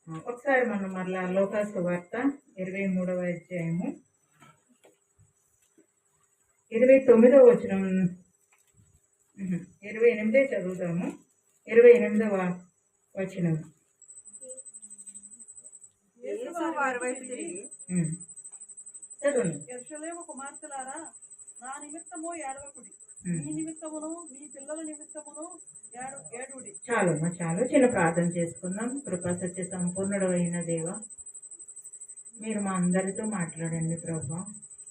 ఒకసారి మనం మరలా లోకాసు వార్త 23వ అధ్యాయము 29వ వచనం 28 చదువుతాము. 28వ వచనం. చదవండి. యెరూషలేము కుమార్తెలారా, నా నిమిత్తము ఏడవకుడి, మీ నిమిత్తమును మీ పిల్లల నిమిత్తమును ఏడుడి. చాలమ్మా, చాలు. చిన్న ప్రార్థన చేసుకుందాం. కృపా సత్య సంపూర్ణుడు అయిన దేవ, మీరు మా అందరితో మాట్లాడండి ప్రభా.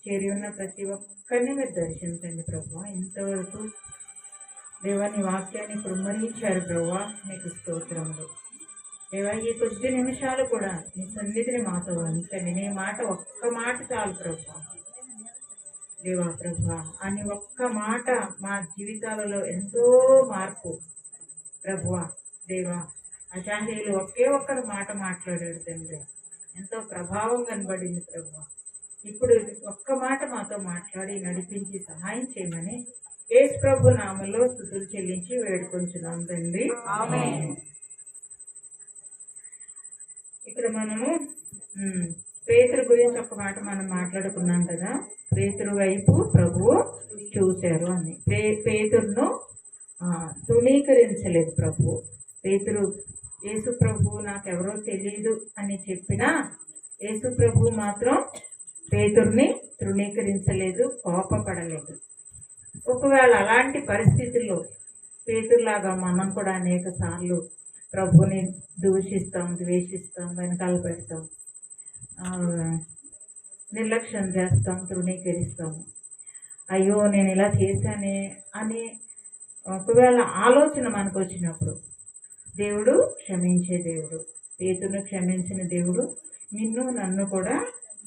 చేరి ఉన్న ప్రతి ఒక్కరిని మీరు దర్శించండి ప్రభా. ఇంతవరకు దేవా నీ వాక్యాన్ని కృమ్మరించారు ప్రభా, మీకు స్తోత్రములు. దేవా ఈ కొద్ది నిమిషాలు కూడా నీ సన్నిధిని మాతో ఉంచండి. నీ మాట ఒక్క మాట చాలు ప్రభా. దేవా ప్రభా అని ఒక్క మాట మా జీవితాలలో ఎంతో మార్పు ప్రభువా. దేవా అశాంతిలు ఒకే ఒక్కరు మాట మాట్లాడాడు తండ్రి, ఎంతో ప్రభావం కనబడింది ప్రభువా. ఇప్పుడు ఒక్క మాట మాతో మాట్లాడి నడిపించి సహాయం చేయమని యేసు ప్రభు నామములో స్తుతులు చెల్లించి వేడుకొంచున్నాం తండ్రి, ఆమేన్. ఇక్కడ మనము పేతురు గురించి ఒక మాట మనం మాట్లాడుకున్నాం కదా. పేతురు వైపు ప్రభువు చూశారు అని. పేతురును తృణీకరించలేదు ప్రభు. పేతురు యేసు ప్రభు నాకెవరో తెలియదు అని చెప్పినా యేసు ప్రభు మాత్రం పేతురుని తృణీకరించలేదు, కోపపడలేదు. ఒకవేళ అలాంటి పరిస్థితుల్లో పేతురులాగా మనం కూడా అనేక సార్లు ప్రభుని దూషిస్తాం, ద్వేషిస్తాం, వెనకాల పెడతాం, నిర్లక్ష్యం చేస్తాం, తృణీకరిస్తాము. అయ్యో నేను ఇలా చేశానే అని ఒకవేళ ఆలోచన మనకు వచ్చినప్పుడు దేవుడు క్షమించే దేవుడు. పేతురును క్షమించిన దేవుడు నిన్ను నన్ను కూడా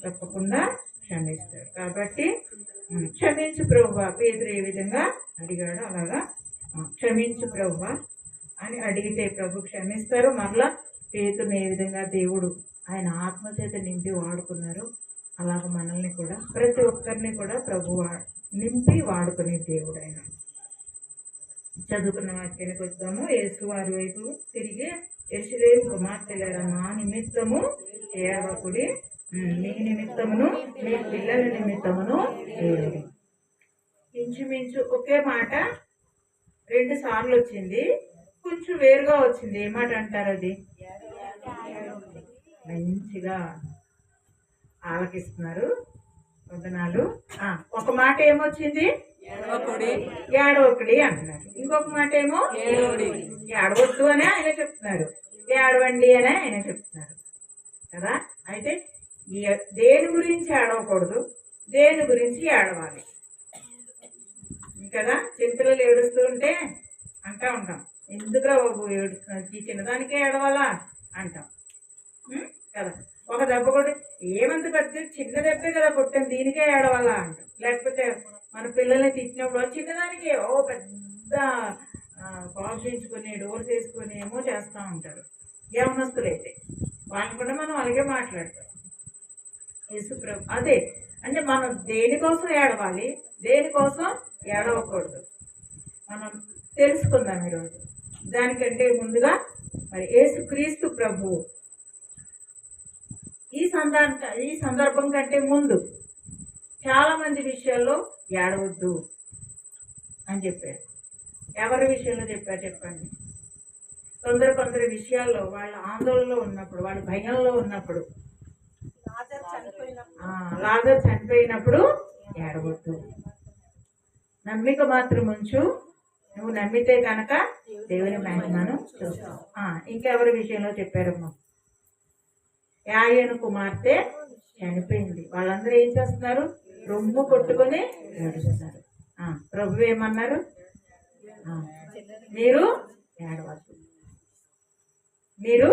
తప్పకుండా క్షమిస్తాడు. కాబట్టి క్షమించు ప్రభువా. పేతురు ఏ విధంగా అడిగాడో అలాగా క్షమించు ప్రభువా అని అడిగితే ప్రభు క్షమిస్తారు. మరలా పేతురుని ఏ విధంగా దేవుడు ఆయన ఆత్మచేత నింపి వాడుకున్నారు, అలాగ మనల్ని కూడా ప్రతి ఒక్కరిని కూడా ప్రభు నింపి వాడుకునే దేవుడు ఆయన. చదువుకున్న వాక్యానికి వస్తాము. యేసు వారి వైపు తిరిగి, యెరూషలేము కుమార్తెలారా, నా నిమిత్తము ఏడవకుడి, మీ నిమిత్తమును మీ పిల్లల నిమిత్తమును ఏడుడి. ఇంచుమించు ఒకే మాట 2 సార్లు వచ్చింది, కొంచెం వేరుగా వచ్చింది. ఏ మాట అంటారు? అది మంచిగా ఆలకిస్తున్నారు వందనాలు. ఒక మాట ఏమొచ్చింది? ఏడవకుడి అంటున్నారు. ఇంకొక మాట ఏమో ఏడవద్దు అని ఆయన చెప్తున్నారు, ఏడవండి అని ఆయన చెప్తున్నారు కదా. అయితే దేని గురించి ఏడవకూడదు, దేని గురించి ఏడవాలి కదా. చిన్నపిల్లలు ఏడుస్తూ ఉంటే అంటా ఉంటాం, ఎందుకురా బాబు ఏడుస్తున్నారు, ఈ చిన్నదానికే ఏడవాలా అంటాం కదా. ఒక దెబ్బ కూడా ఏమంత పెద్ద చిన్న దెబ్బే కదా కొట్టాను, దీనికే ఏడవాలా అంటాం. లేకపోతే మన పిల్లల్ని తిట్టినప్పుడు చిన్నదానికి పెద్ద కాల్చించుకొని డోర్స్ వేసుకొని ఏమో చేస్తూ ఉంటారు యవనస్తులు. అయితే వాళ్ళని కూడా మనం అలాగే మాట్లాడతాం. యేసుప్రభు అదే అంటే మనం దేనికోసం ఏడవాలి, దేనికోసం ఏడవకూడదు మనం తెలుసుకుందాం ఈరోజు. దానికంటే ముందుగా మరి యేసుక్రీస్తు ప్రభువు ఈ సందర్భం కంటే ముందు చాలా మంది విషయాల్లో ఏడవద్దు అని చెప్పారు. ఎవరి విషయంలో చెప్పారు చెప్పండి? కొందరు విషయాల్లో వాళ్ళ ఆందోళనలో ఉన్నప్పుడు, వాళ్ళ భయంలో ఉన్నప్పుడు, లాజరు చనిపోయినప్పుడు ఏడవద్దు. నమ్మిక మాత్రం ఉంచు, నువ్వు నమ్మితే కనుక దేవుని మహిమను చూస్తావు. ఇంకెవరి విషయంలో చెప్పారమ్మా? యాయేను కుమార్తె చనిపోయింది. వాళ్ళందరూ ఏం చేస్తున్నారు? రొమ్ము కొట్టుకొని ఏడుస్తున్నారు. ప్రభు ఏమన్నారు? మీరు ఏడవద్దు. మీరు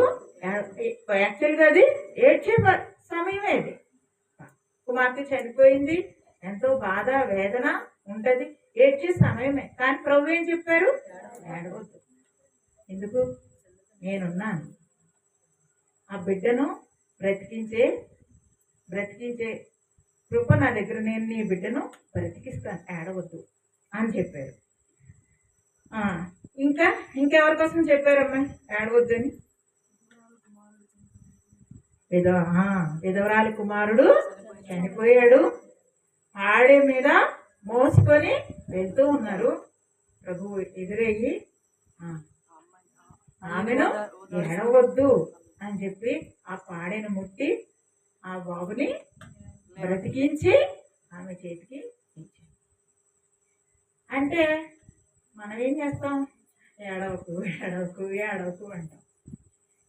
యాక్చువల్గా అది ఏడ్చే సమయమే. అది కుమార్తె చనిపోయింది, ఎంతో బాధ వేదన ఉంటుంది, ఏడ్చే సమయమే. కానీ ప్రభు ఏం చెప్పారు? ఏడవద్దు. ఎందుకు? నేనున్నాను. ఆ బిడ్డను బ్రతికించే కృప నా దగ్గర, నేను నీ బిడ్డను బ్రతికిస్తాను, ఏడవద్దు అని చెప్పారు. ఇంకెవరి కోసం చెప్పారమ్మా ఏడవద్దని? విధవ ఆ, విధవరాలి కుమారుడు చనిపోయాడు. ఆడే మీద మోసుకొని వెళ్తూ ఉన్నారు. ప్రభువు ఎదురయ్యి ఆ, ఆమెను ఎడవద్దు అని చెప్పి ఆ పాడెను ముట్టి ఆ బాబుని బ్రతికించి ఆమె చేతికి ఇచ్చాడు. అంటే మనం ఏం చేస్తాం? ఏడవకు ఏడవకు ఏడవకు అంటాం.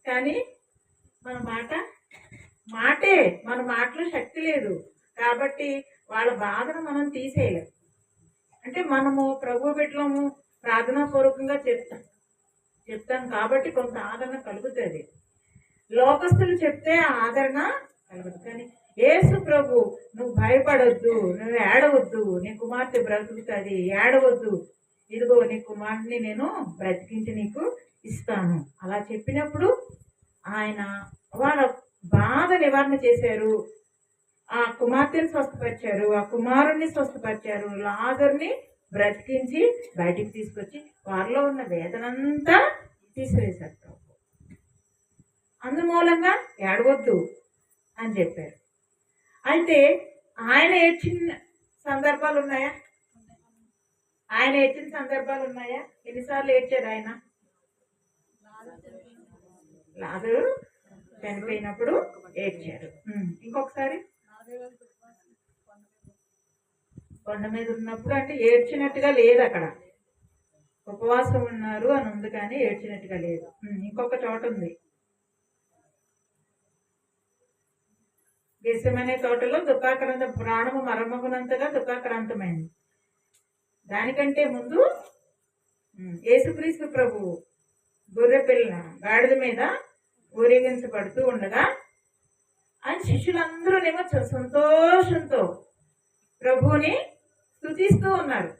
కానీ మన మాటే మన మాటలో శక్తి లేదు కాబట్టి వాళ్ళ బాధను మనం తీసేయలేం. అంటే మనము ప్రభు బిడ్డలము ప్రార్థనాపూర్వకంగా చెప్తాం కాబట్టి కొంత ఆదరణ కలుగుతుంది. లోకస్తులు చెప్తే ఆదరణ కలగదు. కానీ యేసు ప్రభు నువ్వు భయపడొద్దు, నువ్వు ఏడవద్దు, నీ కుమార్తె బ్రతుకుతుంది, ఏడవద్దు, ఇదిగో నీ కుమార్తెని నేను బ్రతికించి నీకు ఇస్తాను అలా చెప్పినప్పుడు ఆయన వాళ్ళ బాధ నివారణ చేశారు. ఆ కుమార్తెని స్వస్థపరిచారు, ఆ కుమారుణ్ణి స్వస్థపరిచారు, లాజరుని బ్రతికించి బయటికి తీసుకొచ్చి వారిలో ఉన్న వేదనంతా తీసివేశారు. అందుమూలంగా ఏడవద్దు అని చెప్పారు. అయితే ఆయన ఏడ్చిన సందర్భాలు ఉన్నాయా? ఆయన ఏడ్చిన సందర్భాలు ఉన్నాయా? ఎన్నిసార్లు ఏడ్చారు ఆయన? లాజరు చనిపోయినప్పుడు ఏడ్చారు. ఇంకొకసారి కొండ మీద ఉన్నప్పుడు, అంటే ఏడ్చినట్టుగా లేదు అక్కడ, ఉపవాసం ఉన్నారు అని ఉంది కానీ ఏడ్చినట్టుగా లేదు. ఇంకొక చోట ఉంది, గెత్సేమనే తోటలో దుఃఖాక్రాంత ప్రాణము మరమగునంతగా దుఃఖాక్రాంతమైంది. దానికంటే ముందు యేసుక్రీస్తు ప్రభువు గొర్రె పిల్ల గాడిద మీద ఊరేగించబడుతూ ఉండగా ఆయన శిష్యులందరూనేమో సంతోషంతో ప్రభువుని స్తుతిస్తూ ఉన్నారు.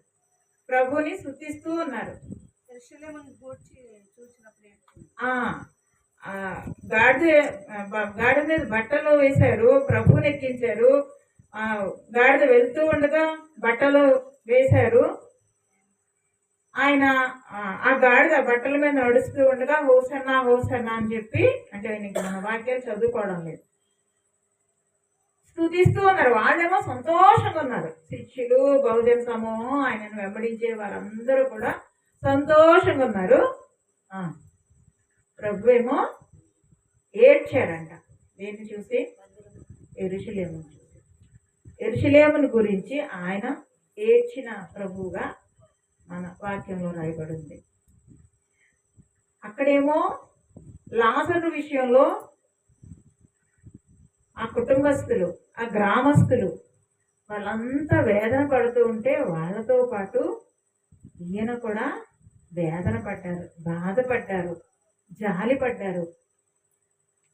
గాడిద మీద బట్టలు వేశారు, ప్రభువుని ఎక్కించారు. గాడిద వెళ్తూ ఉండగా బట్టలు వేశారు. ఆయన ఆ గాడిద బట్టల మీద నడుస్తూ ఉండగా హోసన్నా హోసన్నా అని చెప్పి, అంటే ఆయనకి మన వాక్యాలు చదువుకోవడం లేదు, స్తుతిస్తూ ఉన్నారు. వాళ్ళేమో సంతోషంగా ఉన్నారు. శిష్యులు, బహుజన సమూహం, ఆయనను వెంబడించే వారందరూ కూడా సంతోషంగా ఉన్నారు. ప్రభు ఏమో ఏడ్చారంట. దేన్ని చూసి? యెరూషలేమును చూసి. యెరూషలేమును గురించి ఆయన ఏడ్చిన ప్రభువుగా మన వాక్యంలో రాయబడింది. అక్కడేమో లాజరు విషయంలో ఆ కుటుంబస్తులు, ఆ గ్రామస్తులు వాళ్ళంతా వేదన పడుతూ ఉంటే వాళ్ళతో పాటు ఈయన కూడా వేదన పడ్డారు, బాధపడ్డారు, జాలి పడ్డారు.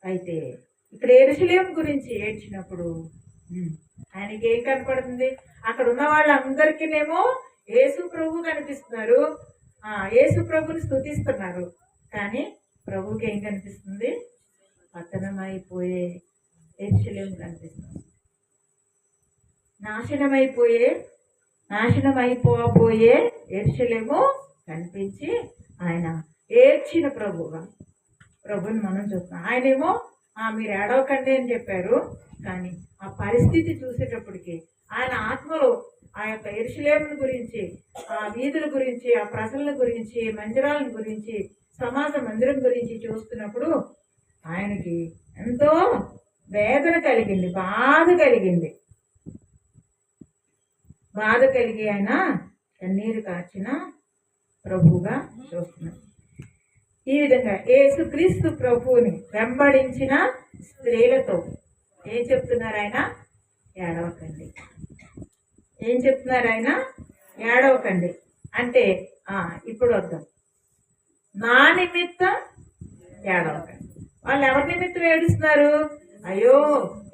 అయితే ఇక్కడ యెరూషలేము గురించి ఏడ్చినప్పుడు ఆయనకి ఏం కనపడుతుంది? అక్కడ ఉన్న వాళ్ళందరికీనేమో యేసు ప్రభు కనిపిస్తున్నారు, యేసు ప్రభుని స్తుతిస్తున్నారు. కానీ ప్రభుకి ఏం కనిపిస్తుంది? పతనమైపోయే యెరూషలేము కనిపిస్తుంది. నాశనమైపోబోయే యెరూషలేము కనిపించి ఆయన ఏడ్చిన ప్రభుని మనం చూస్తున్నాం. ఆయనేమో మీరు ఏడవకండి అని చెప్పారు. కానీ ఆ పరిస్థితి చూసేటప్పటికి ఆయన ఆత్మలో ఆ యొక్క యెరూషలేమును గురించి, ఆ వీధుల గురించి, ఆ ప్రజల గురించి, మందిరాలను గురించి, సమాజ మందిరం గురించి చూస్తున్నప్పుడు ఆయనకి ఎంతో వేదన కలిగింది, బాధ కలిగి ఆయన కన్నీరు కార్చిన ప్రభువుగా చూస్తున్నాం. ఈ విధంగా యేసుక్రీస్తు ప్రభువుని వెంబడించిన స్త్రీలతో ఏం చెప్తున్నారు ఆయన? ఏడవకండి. ఏం చెప్తున్నారు ఆయన? ఏడవకండి అంటే ఇప్పుడు వద్దాం, నా నిమిత్తం ఏడవకండి. వాళ్ళు ఎవరి నిమిత్తం ఏడుస్తున్నారు? అయ్యో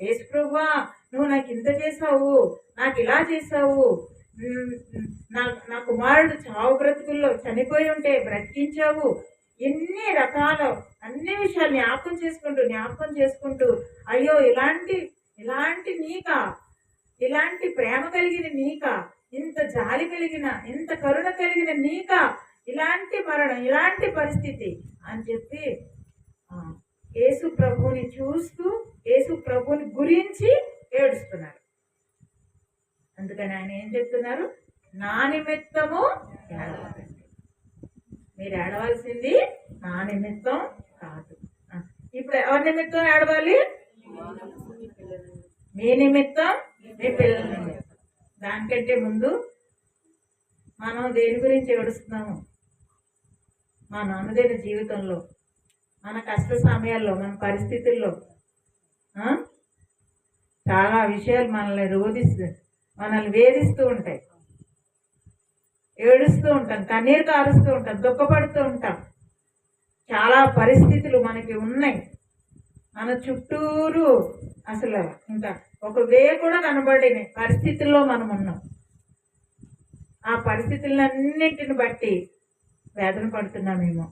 యేసు ప్రభువా, నువ్వు నాకు ఇంత చేసావు, నాకు ఇలా చేసావు, నా కుమారుడు చావు బ్రతుకుల్లో చనిపోయి ఉంటే బ్రతికించావు, ఎన్ని రకాల అన్ని విషయాలు జ్ఞాపకం చేసుకుంటూ అయ్యో ఇలాంటి నీకా, ఇలాంటి ప్రేమ కలిగిన నీకా, ఇంత జాలి కలిగిన, ఇంత కరుణ కలిగిన నీకా ఇలాంటి మరణం, ఇలాంటి పరిస్థితి అని చెప్పి యేసు ప్రభువుని చూస్తూ ప్రభువుని గురించి ఏడుస్తున్నారు. అందుకని ఆయన ఏం చెప్తున్నారు? నా నిమిత్తము ఏడవకండి. మీరు ఏడవలసింది నా నిమిత్తం కాదు. ఇప్పుడు ఎవరి నిమిత్తం ఏడవాలి? మీ నిమిత్తం, మీ పిల్లల నిమిత్తం. దానికంటే ముందు మనం దేని గురించి ఏడుస్తున్నాము? మన అనుదిన జీవితంలో, మన కష్ట సమయాల్లో, మన పరిస్థితుల్లో చాలా విషయాలు మనల్ని వేధిస్తూ ఉంటాయి. ఏడుస్తూ ఉంటాం, కన్నీరు కారుస్తూ ఉంటాం, దుఃఖపడుతూ ఉంటాం. చాలా పరిస్థితులు మనకి ఉన్నాయి. మన చుట్టూరు అసలు ఇంకా ఒక కూడా కనబడిన పరిస్థితుల్లో మనం ఉన్నాం. ఆ పరిస్థితులన్నింటిని బట్టి వేదన పడుతున్నామేమో,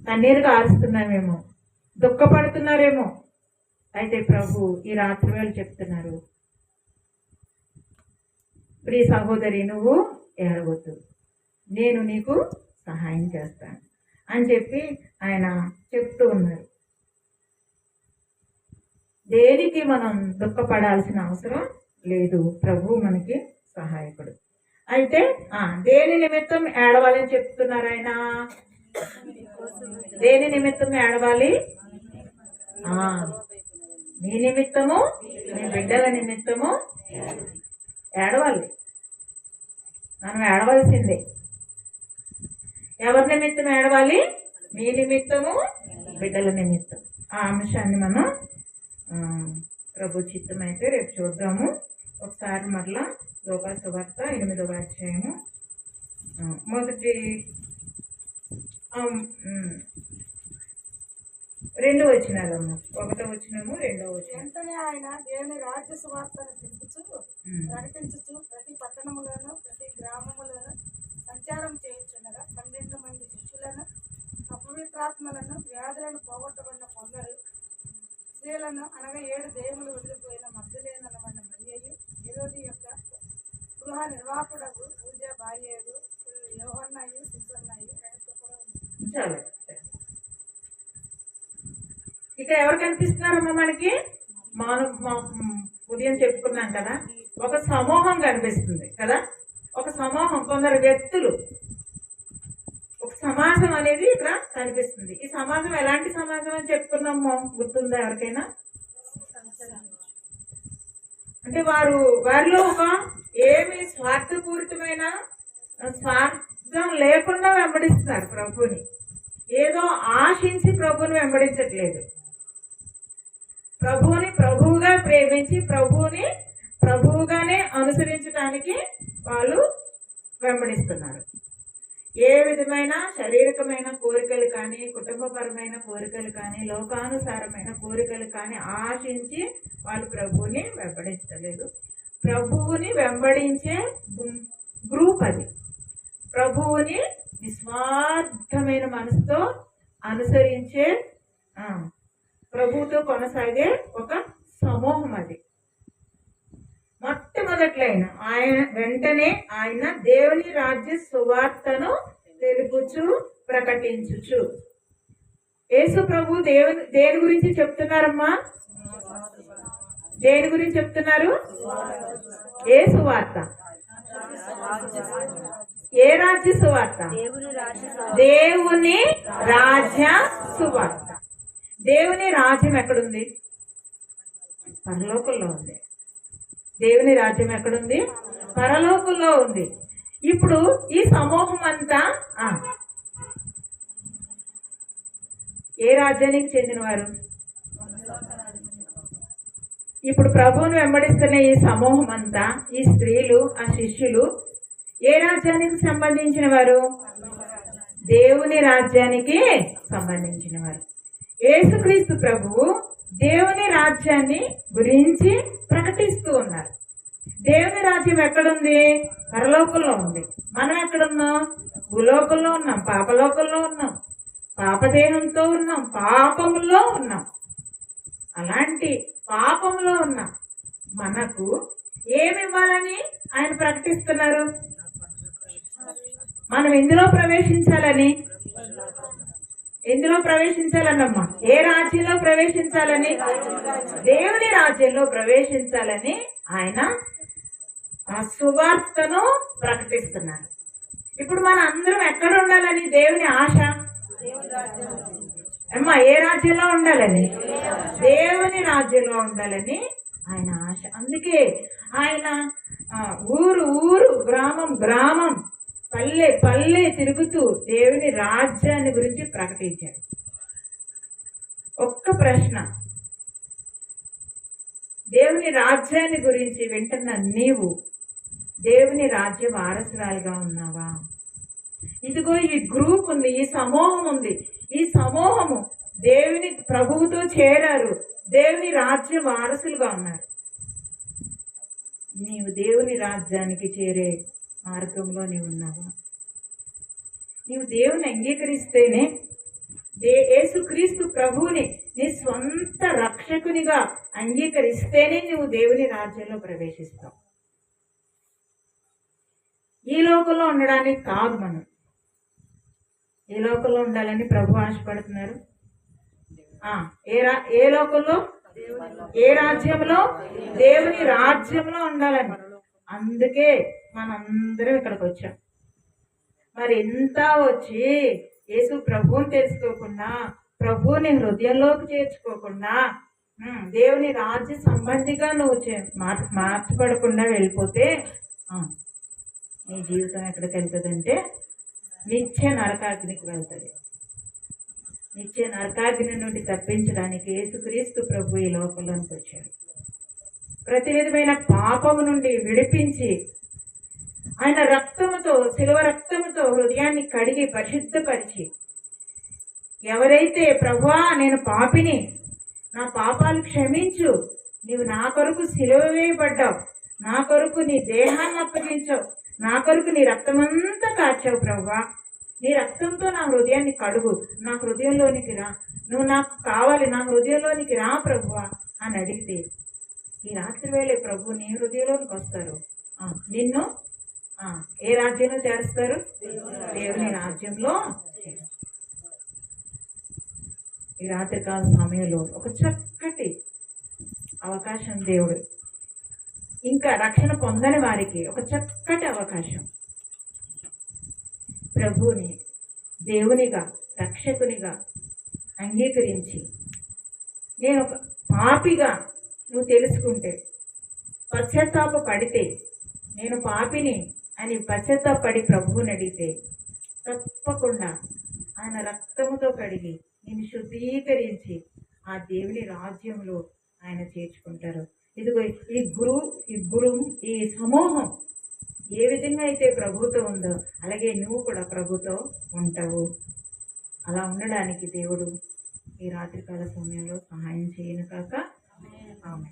కన్నీరు కారుస్తున్నామేమో, దుఃఖపడుతున్నారేమో. అయితే ప్రభు ఈ రాత్రి వేళ చెప్తున్నారు, ప్రియ సహోదరి, నువ్వు ఏడవద్దు, నేను నీకు సహాయం చేస్తాను అని చెప్పి ఆయన చెప్తూ ఉన్నారు. దేనికి మనం దుఃఖపడాల్సిన అవసరం లేదు. ప్రభు మనకి సహాయకుడు. అయితే దేని నిమిత్తం ఏడవాలని చెప్తున్నారు ఆయన? దేని నిమిత్తం ఏడవాలి? మీ నిమిత్తము, మీ బిడ్డల నిమిత్తము ఏడవాలి. మనం ఏడవలసిందే. ఎవరి నిమిత్తం ఏడవాలి? మీ నిమిత్తము, బిడ్డల నిమిత్తం. ఆ అంశాన్ని మనం ప్రభు చిత్తం అయితే రేపు చూద్దాము. ఒకసారి మరలా లోకా సువార్త 8వ అధ్యాయము మొదటి 2 వచనాలమ్మ. 1వ వచనము, 2వ వచనం. వెంటనే ఆయన దేవుని రాజ్య సువార్తను ప్రకటించుచు ప్రతి పట్టణములోను ప్రతి గ్రామములోను సంచారం చేయించుండగా 12 మంది శిష్యులను, అపవిత్రాత్మలను, వ్యాధులను పోగొట్టబడిన కొందరు స్త్రీలను, అనగా 7 దేవులు వదిలిపోయిన మగ్దలేనమైన మరియయు, హేరోది యొక్క గృహ నిర్వాహకుడకు పూజ భార్యకు యోహన్నయు, సుసన్నయు ఆయనతో కూడా చాలా ఇక్కడ ఎవరు కనిపిస్తున్నారమ్మా మనకి? మనం ఉదయం చెప్పుకున్నాం కదా, ఒక సమూహం కనిపిస్తుంది కదా, ఒక సమూహం, కొందరు వ్యక్తులు, ఒక సమాజం అనేది ఇక్కడ కనిపిస్తుంది. ఈ సమాజం ఎలాంటి సమాజం అని చెప్పుకున్నాము? గుర్తుందా ఎవరికైనా? అంటే వారిలో ఒక ఏమి స్వార్థపూరితమైన స్వార్థం లేకుండా వెంబడిస్తున్నారు ప్రభుని. ఏదో ఆశించి ప్రభుని వెంబడించట్లేదు. ప్రభువుని ప్రభువుగా ప్రేమించి ప్రభువుని ప్రభువుగానే అనుసరించడానికి వాళ్ళు వెంబడిస్తున్నారు. ఏ విధమైన శారీరకమైన కోరికలు కానీ, కుటుంబపరమైన కోరికలు కానీ, లోకానుసారమైన కోరికలు కానీ ఆశించి వాళ్ళు ప్రభువుని వెంబడించలేదు. ప్రభువుని వెంబడించే గ్రూప్ అది. ప్రభువుని నిస్వార్థమైన మనసుతో అనుసరించే, ప్రభువుతో కొనసాగే ఒక సమూహం అది. మొట్టమొదట్లైన వెంటనే ఆయన దేవుని రాజ్య సువార్తను తెలుపుచు ప్రకటించుచు. యేసు ప్రభు దేని గురించి చెప్తున్నారమ్మా? దేని గురించి చెప్తున్నారు? ఏ సువార్త? ఏ రాజ్య సువార్త? దేవుని రాజ్య సువార్త. దేవుని రాజ్యం ఎక్కడుంది? పరలోకంలో ఉంది. దేవుని రాజ్యం ఎక్కడుంది? పరలోకంలో ఉంది. ఇప్పుడు ఈ సమూహం అంతా ఏ రాజ్యానికి చెందినవారు? ఇప్పుడు ప్రభువుని వెంబడిస్తున్న ఈ సమూహం అంతా, ఈ స్త్రీలు, ఆ శిష్యులు ఏ రాజ్యానికి సంబంధించిన వారు? దేవుని రాజ్యానికి సంబంధించిన వారు. యేసుక్రీస్తు ప్రభువు దేవుని రాజ్యాన్ని గురించి ప్రకటిస్తూ ఉన్నారు. దేవుని రాజ్యం ఎక్కడుంది? పరలోకంలో ఉంది. మనం ఎక్కడున్నాం? భూలోకంలో ఉన్నాం, పాపలోకంలో ఉన్నాం, పాపదేహంతో ఉన్నాం, పాపములో ఉన్నాం. అలాంటి పాపంలో ఉన్నాం. మనకు ఏమి ఇవ్వాలని ఆయన ప్రకటిస్తున్నారు? మనం ఇందులో ప్రవేశించాలని, ఎందులో ప్రవేశించాలన్నమ్మా? ఏ రాజ్యంలో ప్రవేశించాలని? దేవుని రాజ్యంలో ప్రవేశించాలని ఆయన ఆ సువార్తను ప్రకటిస్తున్నారు. ఇప్పుడు మన అందరం ఎక్కడ ఉండాలని దేవుని ఆశ? అమ్మా, ఏ రాజ్యంలో ఉండాలని? దేవుని రాజ్యంలో ఉండాలని ఆయన ఆశ. అందుకే ఆయన ఊరు ఊరు, గ్రామం గ్రామం, పల్లె పల్లె తిరుగుతూ దేవుని రాజ్యాన్ని గురించి ప్రకటించాడు. ఒక్క ప్రశ్న, దేవుని రాజ్యాన్ని గురించి వింటున్న నీవు దేవుని రాజ్య వారసురాలుగా ఉన్నావా? ఇదిగో ఈ గ్రూప్ ఉంది, ఈ సమూహం ఉంది. ఈ సమూహము దేవుని ప్రభువుతో చేరారు, దేవుని రాజ్య వారసులుగా ఉన్నారు. నీవు దేవుని రాజ్యానికి చేరే మార్గంలో నీవు ఉన్నావా? నీవు దేవుని అంగీకరిస్తేనే, యేసుక్రీస్తు ప్రభువుని నీ స్వంత రక్షకునిగా అంగీకరిస్తేనే నువ్వు దేవుని రాజ్యంలో ప్రవేశిస్తావు. ఈ లోకంలో ఉండడానికి కాదు. మనం ఏ లోకంలో ఉండాలని ప్రభు ఆశపడుతున్నారు? ఏ లోకంలో, ఏ రాజ్యంలో? దేవుని రాజ్యంలో ఉండాలని. అందుకే మనందరం ఇక్కడికి వచ్చాం. మరి ఎంత వచ్చి యేసు ప్రభువుని తెలుసుకోకుండా, ప్రభువుని హృదయంలోకి చేర్చుకోకుండా, దేవుని రాజ్య సంబంధిగా నువ్వు మార్చబడకుండా వెళ్ళిపోతే నీ జీవితం ఎక్కడికి వెళ్తుందంటే నిత్య నరకాగ్నికి వెళ్తుంది. నిత్య నరకాగ్ని నుండి తప్పించడానికి యేసుక్రీస్తు ప్రభు ఈ లోకంలోనికి వచ్చాడు. ప్రతి విధమైన పాపము నుండి విడిపించి ఆయన రక్తముతో, శిలువ రక్తముతో హృదయాన్ని కడిగి పరిశుద్ధపరిచి, ఎవరైతే ప్రభువా నేను పాపిని, నా పాపాలు క్షమించు, నీవు నా కొరకు సిలువ వేయబడ్డావు, నా కొరకు నీ దేహాన్ని అప్పగించావు, నా కొరకు నీ రక్తమంతా కార్చావు ప్రభువా, నీ రక్తంతో నా హృదయాన్ని కడుగు, నా హృదయంలోనికి రా, నువ్వు నాకు కావాలి, నా హృదయంలోనికి రా ప్రభువా అని అడిగితే ఈ రాత్రి వేళ ప్రభు నీ హృదయంలోనికి వస్తారు. నిన్ను ఏ రాజ్యంలో చేరుస్తారు? దేవుని రాజ్యంలో. ఈ రాత్రికాల సమయంలో ఒక చక్కటి అవకాశం దేవుడు, ఇంకా రక్షణ పొందని వారికి ఒక చక్కటి అవకాశం. ప్రభువుని దేవునిగా, రక్షకునిగా అంగీకరించి, నేను ఒక పాపిగా నువ్వు తెలుసుకుంటే, పశ్చాత్తాప పడితే, నేను పాపిని అని పశ్చాత్తాపడి ప్రభువుని అడిగితే తప్పకుండా ఆయన రక్తముతో కడిగి నేను శుద్ధీకరించి ఆ దేవుని రాజ్యంలో ఆయన చేర్చుకుంటారు. ఇదిగో ఈ సమూహం ఏ విధంగా అయితే ప్రభుతో ఉందో అలాగే నువ్వు కూడా ప్రభుతో ఉంటావు. అలా ఉండడానికి దేవుడు ఈ రాత్రికాల సమయంలో సహాయం చేయను కాక. ఆమె.